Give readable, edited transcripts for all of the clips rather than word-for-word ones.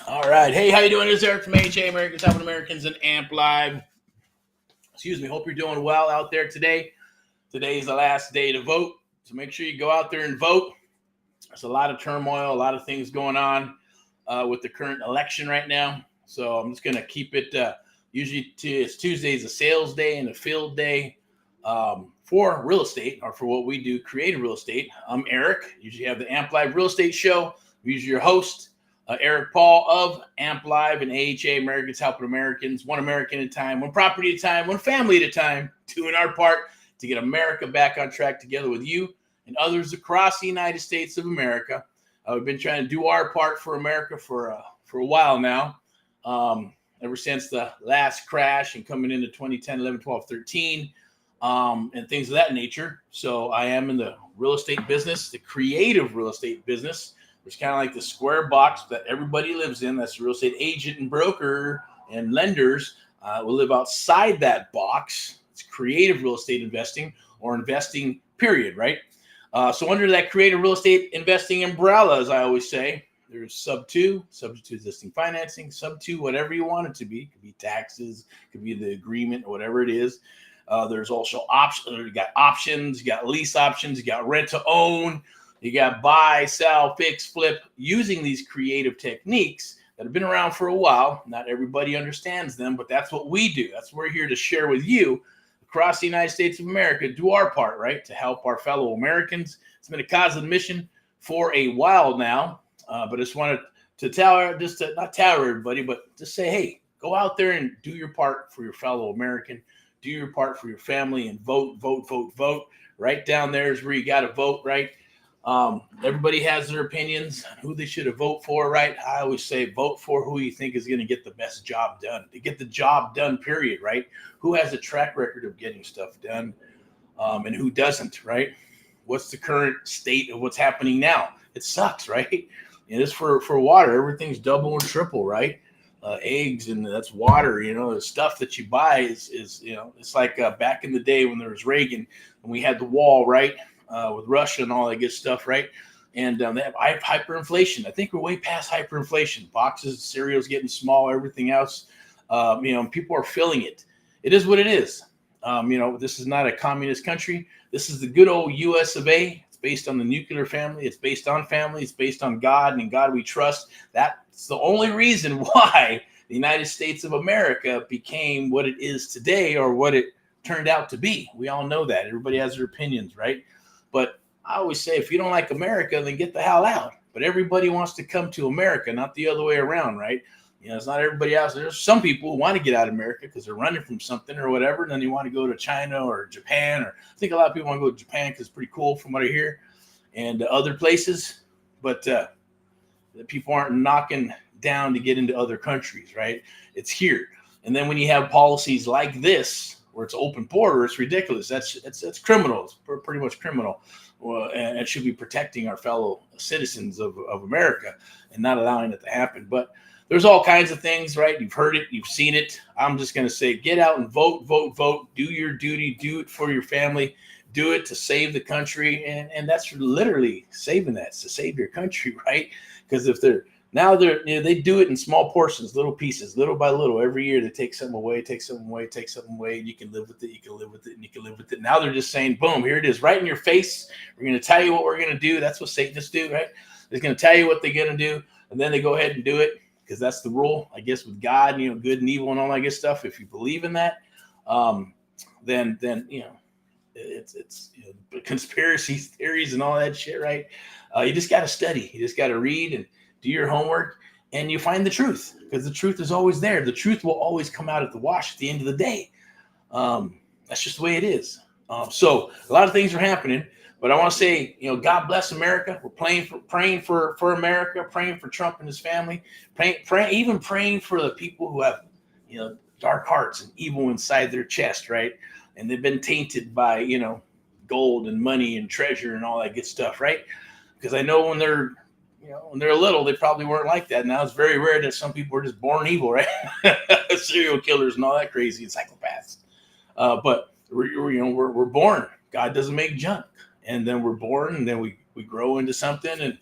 All right. Hey, how you doing? This is Erick from PSA, Americans Helping Americans and Amp Live. Excuse me. Hope you're doing well out there today. Today is the last day to vote, so make sure you go out there and vote. There's a lot of turmoil, a lot of things going on with the current election right now. So I'm just going to keep it. Usually it's Tuesday's a sales day and a field day for real estate, or for what we do, creative real estate. I'm Erick. Usually have the Amp Live Real Estate Show. I'm usually your host. Erick Paul of Amp Live and AHA, Americans Helping Americans, one American at a time, one property at a time, one family at a time, doing our part to get America back on track together with you and others across the United States of America. We've been trying to do our part for America for a while now, ever since the last crash and coming into 2010, 11, 12, 13, and things of that nature. So I am in the real estate business, the creative real estate business. It's kind of like the square box that everybody lives in. That's the real estate agent and broker and lenders will live outside that box. It's creative real estate investing, or investing, period, right? So under that creative real estate investing umbrella, as I always say, there's sub two, subject to existing financing, sub two, whatever you want it to be. It could be taxes, it could be the agreement, whatever it is. There's also options. You got options, you got lease options, you got rent to own. You got buy, sell, fix, flip, using these creative techniques that have been around for a while. Not everybody understands them, but that's what we do. That's what we're here to share with you across the United States of America. Do our part, right, to help our fellow Americans. It's been a cause of mission for a while now, but I just wanted to not tell everybody, but just say, hey, go out there and do your part for your fellow American. Do your part for your family and vote, vote, vote, vote. Right down there is where you got to vote, right? Everybody has their opinions on who they should have voted for, right? I always say vote for who you think is going to get the best job done, to get the job done, period, right? Who has a track record of getting stuff done, and who doesn't, right? What's the current state of what's happening now? It sucks, right? It is for water. Everything's double and triple, right? Eggs, and that's water. The stuff that you buy is it's like back in the day when there was Reagan and we had the wall, right? With Russia and all that good stuff, right? And they have hyperinflation. I think we're way past hyperinflation. Boxes, cereals getting small, everything else. People are feeling it. It is what it is. This is not a communist country. This is the good old U.S. of A. It's based on the nuclear family. It's based on family. It's based on God, and in God we trust. That's the only reason why the United States of America became what it is today, or what it turned out to be. We all know that. Everybody has their opinions, right? But I always say, if you don't like America, then get the hell out. But everybody wants to come to America, not the other way around, right? It's not everybody else. There's some people who want to get out of America because they're running from something or whatever, and then they want to go to China or Japan, or I think a lot of people want to go to Japan because it's pretty cool from what I hear, and other places. But the people aren't knocking down to get into other countries, right? It's here. And then when you have policies like this, where it's open border, it's ridiculous. That's criminal. It's pretty much criminal. And it should be protecting our fellow citizens of America and not allowing it to happen. But there's all kinds of things, right? You've heard it. You've seen it. I'm just going to say, get out and vote, vote, vote. Do your duty. Do it for your family. Do it to save the country. And that's literally saving that. It's to save your country, right? Because if they do it in small portions, little pieces, little by little. Every year they take something away, take something away, take something away, and you can live with it, you can live with it, and you can live with it. Now they're just saying, boom, here it is, right in your face. We're going to tell you what we're going to do. That's what Satanists do, right? They're going to tell you what they're going to do, and then they go ahead and do it, because that's the rule, I guess, with God, good and evil and all that good stuff. If you believe in that, then it's conspiracy theories and all that shit, right? You just got to study. You just got to read and do your homework, and you find the truth, because the truth is always there. The truth will always come out at the wash at the end of the day. That's just the way it is. So a lot of things are happening, but I want to say, God bless America. We're praying for America, praying for Trump and his family, praying for the people who have, dark hearts and evil inside their chest, right? And they've been tainted by, gold and money and treasure and all that good stuff, right? Because I know when they're little, they probably weren't like that. Now it's very rare that some people are just born evil, right? Serial killers and all that crazy, and psychopaths. But we're born. God doesn't make junk, and then we're born, and then we grow into something,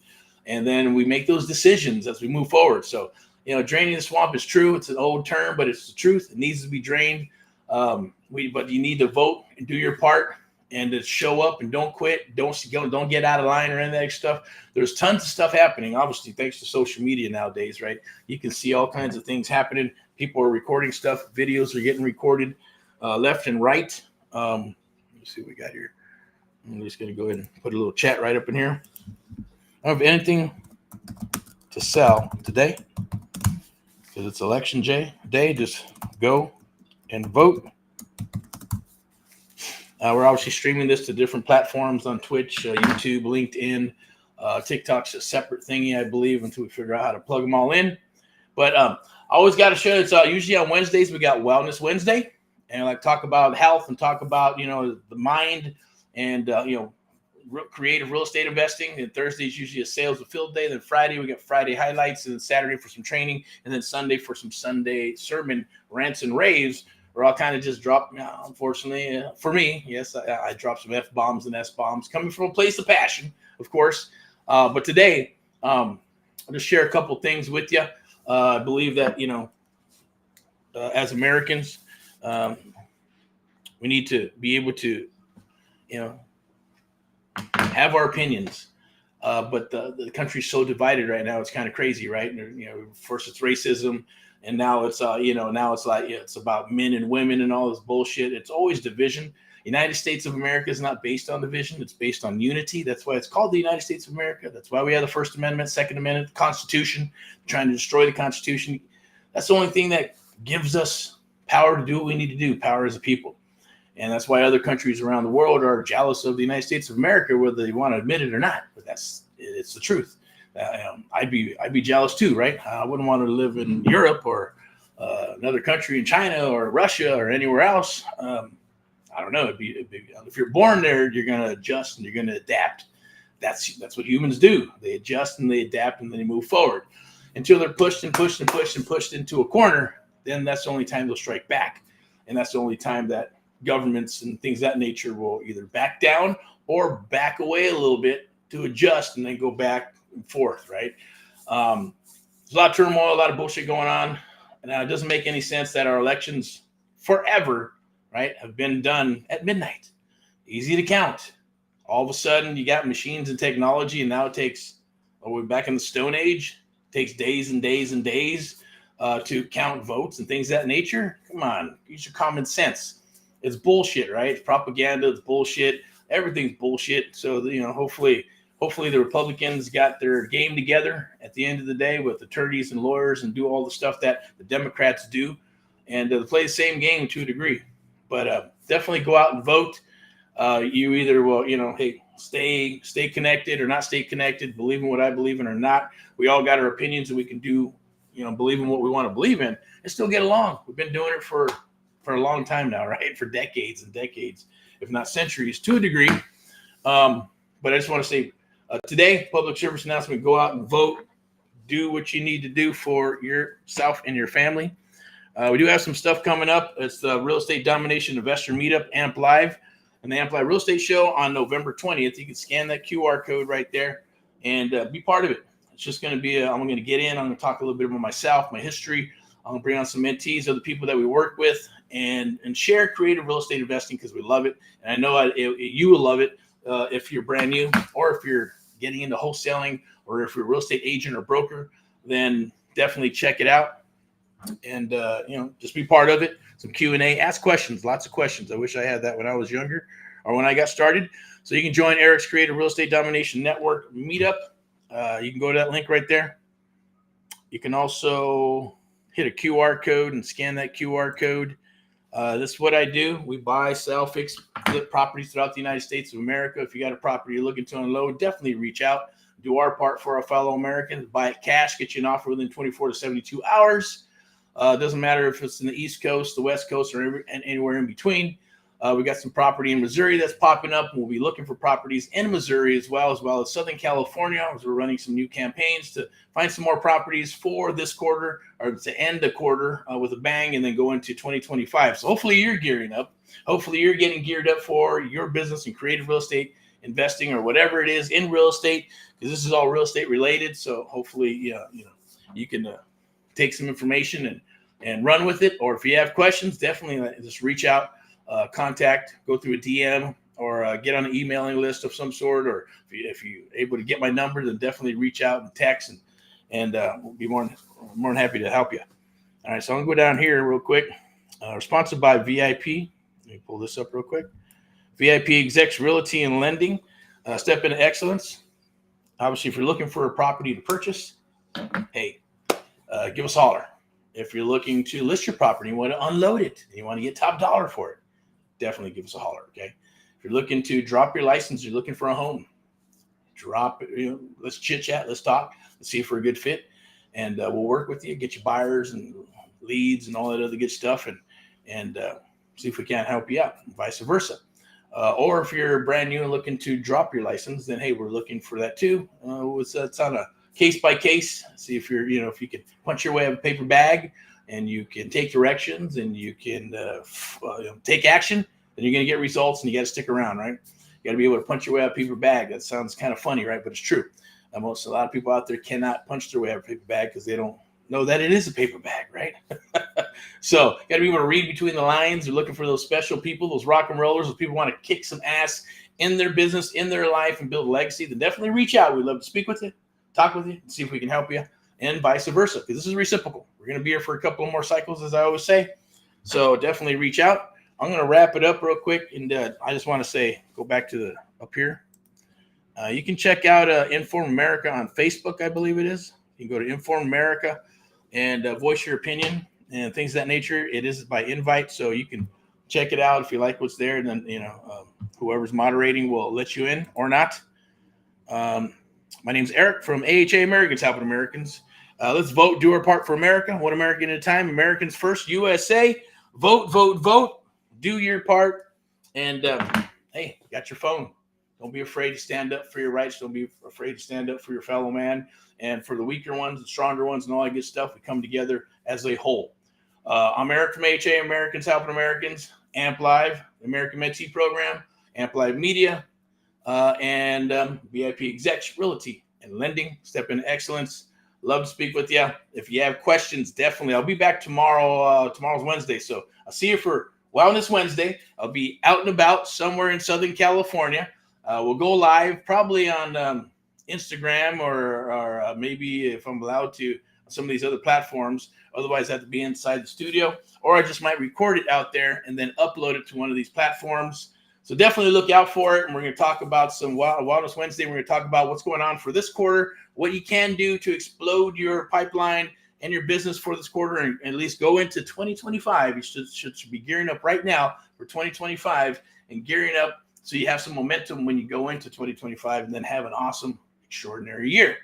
and then we make those decisions as we move forward. So draining the swamp is true. It's an old term, but it's the truth. It needs to be drained. But you need to vote and do your part and to show up and don't quit. Don't get out of line or any of that stuff. There's tons of stuff happening, obviously, thanks to social media nowadays, right? You can see all kinds of things happening. People are recording stuff. Videos are getting recorded left and right. Let me see what we got here. I'm just going to go ahead and put a little chat right up in here. I don't have anything to sell today because it's election day. Just go and vote. We're obviously streaming this to different platforms on Twitch, YouTube, LinkedIn. TikTok's a separate thingy, I believe, until we figure out how to plug them all in. But I always got to show it's usually on Wednesdays we got Wellness Wednesday, and like talk about health and talk about the mind and creative real estate investing. And Thursday is usually a sales and field day. Then Friday we got Friday highlights, and then Saturday for some training, and then Sunday for some Sunday sermon rants and raves. Where I'll kind of just drop, unfortunately, for me, yes, I drop some F-bombs and S-bombs coming from a place of passion, of course. But today, I'll just share a couple things with you. I believe that, as Americans, we need to be able to, have our opinions. But the country's so divided right now, it's kind of crazy, right? And, first it's racism. And now it's, it's about men and women and all this bullshit. It's always division. United States of America is not based on division. It's based on unity. That's why it's called the United States of America. That's why we have the First Amendment, Second Amendment, the Constitution, trying to destroy the Constitution. That's the only thing that gives us power to do what we need to do, power as a people. And that's why other countries around the world are jealous of the United States of America, whether they want to admit it or not. But it's the truth. I'd be jealous too, right? I wouldn't want to live in Europe or another country in China or Russia or anywhere else. I don't know. It'd be if you're born there, you're going to adjust and you're going to adapt. That's what humans do. They adjust and they adapt and then they move forward until they're pushed and pushed and pushed and pushed into a corner. Then that's the only time they'll strike back, and that's the only time that governments and things of that nature will either back down or back away a little bit to adjust and then go back and forth, right? There's a lot of turmoil, a lot of bullshit going on. And it doesn't make any sense that our elections forever, right, have been done at midnight. Easy to count. All of a sudden, you got machines and technology, and now it takes, we're back in the Stone Age, it takes days and days and days to count votes and things of that nature. Come on, use your common sense. It's bullshit, right? It's propaganda, it's bullshit. Everything's bullshit. So, hopefully the Republicans got their game together at the end of the day with attorneys and lawyers and do all the stuff that the Democrats do and play the same game to a degree. But definitely go out and vote. You either will, hey, stay connected or not stay connected, believe in what I believe in or not. We all got our opinions and we can do, believe in what we want to believe in and still get along. We've been doing it for a long time now, right? For decades and decades, if not centuries to a degree. But I just want to say, today, public service announcement, go out and vote. Do what you need to do for yourself and your family. We do have some stuff coming up. It's the Real Estate Domination Investor Meetup, AMP Live, and the AMP Live Real Estate Show on November 20th. You can scan that QR code right there and be part of it. It's just going to be, I'm going to get in. I'm going to talk a little bit about myself, my history. I'm going to bring on some mentees, other people that we work with, and share creative real estate investing because we love it. And I know you will love it. If you're brand new or if you're getting into wholesaling or if you're a real estate agent or broker, then definitely check it out and, just be part of it. Some Q&A, ask questions, lots of questions. I wish I had that when I was younger or when I got started. So you can join Erick's Creative Real Estate Domination Network Meetup. You can go to that link right there. You can also hit a QR code and scan that QR code. This is what I do. We buy, sell, fix, flip properties throughout the United States of America. If you got a property you're looking to unload, definitely reach out. Do our part for our fellow Americans. Buy it cash, get you an offer within 24 to 72 hours. It doesn't matter if it's in the East Coast, the West Coast, or anywhere in between. We got some property in Missouri that's popping up. We'll be looking for properties in Missouri as well as Southern California, as we're running some new campaigns to find some more properties for this quarter or to end the quarter with a bang and then go into 2025. So hopefully you're gearing up. Hopefully you're getting geared up for your business and creative real estate investing or whatever it is in real estate, because this is all real estate related. So hopefully, you can take some information and run with it. Or if you have questions, definitely just reach out, contact, go through a DM, or get on an emailing list of some sort. Or if you're able to get my number, then definitely reach out and text, and we'll be more than happy to help you. All right, so I'm going to go down here real quick. We're sponsored by VIP. Let me pull this up real quick. VIPeXecs Realty and Lending. Step into excellence. Obviously, if you're looking for a property to purchase, hey, give us a holler. If you're looking to list your property, you want to unload it, and you want to get top dollar for it, definitely give us a holler, okay? If you're looking to drop your license, you're looking for a home, drop it, let's chit-chat, let's talk, let's see if we're a good fit, and we'll work with you, get you buyers and leads and all that other good stuff, and see if we can't help you out, and vice versa. Or if you're brand new and looking to drop your license, then hey, we're looking for that too. It's on a case by case. See if you're, if you can punch your way out of a paper bag, and you can take directions, and you can take action, then you're going to get results, and you got to stick around, right? You got to be able to punch your way out of a paper bag. That sounds kind of funny, right? But it's true. A lot of people out there cannot punch their way out of a paper bag because they don't know that it is a paper bag, right? So you got to be able to read between the lines. You're looking for those special people, those rock and rollers, those people who want to kick some ass in their business, in their life, and build a legacy. Then definitely reach out. We'd love to speak with you, talk with you, and see if we can help you, and vice versa, because this is reciprocal. We're going to be here for a couple of more cycles, as I always say. So definitely reach out. I'm going to wrap it up real quick, and I just want to say, go back to up here. You can check out Inform America on Facebook, I believe it is. You can go to Inform America and voice your opinion and things of that nature. It is by invite, so you can check it out if you like what's there. And then, whoever's moderating will let you in or not. My name's Eric from AHA Americans Helping Americans. Let's vote, do our part for America, one American at a time. Americans first, USA. Vote, vote, vote. Do your part. And, hey, you got your phone. Don't be afraid to stand up for your rights. Don't be afraid to stand up for your fellow man. And for the weaker ones, the stronger ones, and all that good stuff, we come together as a whole. I'm Eric from AHA Americans Helping Americans, AMP Live, American Mentee Program, AMP Live Media, and VIPeXecs Realty and Lending. Step into excellence. Love to speak with you. If you have questions, definitely. I'll be back tomorrow. Tomorrow's Wednesday, so I'll see you for Wellness Wednesday. I'll be out and about somewhere in Southern California. We'll go live probably on Instagram or maybe, if I'm allowed to, some of these other platforms. Otherwise, I have to be inside the studio, or I just might record it out there and then upload it to one of these platforms. So definitely look out for it. And we're going to talk about some Wellness Wednesday. We're going to talk about what's going on for this quarter, what you can do to explode your pipeline and your business for this quarter, and at least go into 2025. You should be gearing up right now for 2025 and gearing up so you have some momentum when you go into 2025, and then have an awesome, extraordinary year.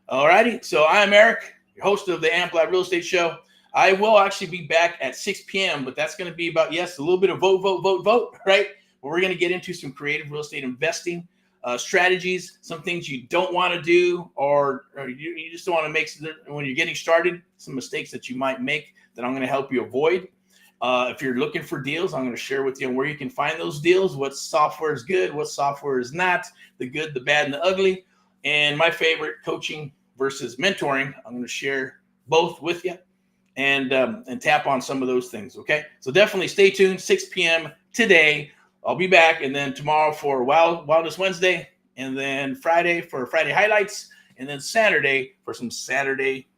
All righty. So I'm Eric, your host of the AMP Live Real Estate Show. I will actually be back at 6 p.m., but that's going to be about, yes, a little bit of vote, right? Where we're going to get into some creative real estate investing strategies, some things you don't want to do, or you just don't want to make, when you're getting started, some mistakes that you might make that I'm going to help you avoid. If you're looking for deals, I'm going to share with you where you can find those deals, what software is good, what software is not, the good, the bad, and the ugly. And my favorite, coaching versus mentoring, I'm going to share both with you and tap on some of those things, okay? So definitely stay tuned, 6 p.m. today. I'll be back, and then tomorrow for Wellness Wednesday, and then Friday for Friday highlights, and then Saturday for some Saturday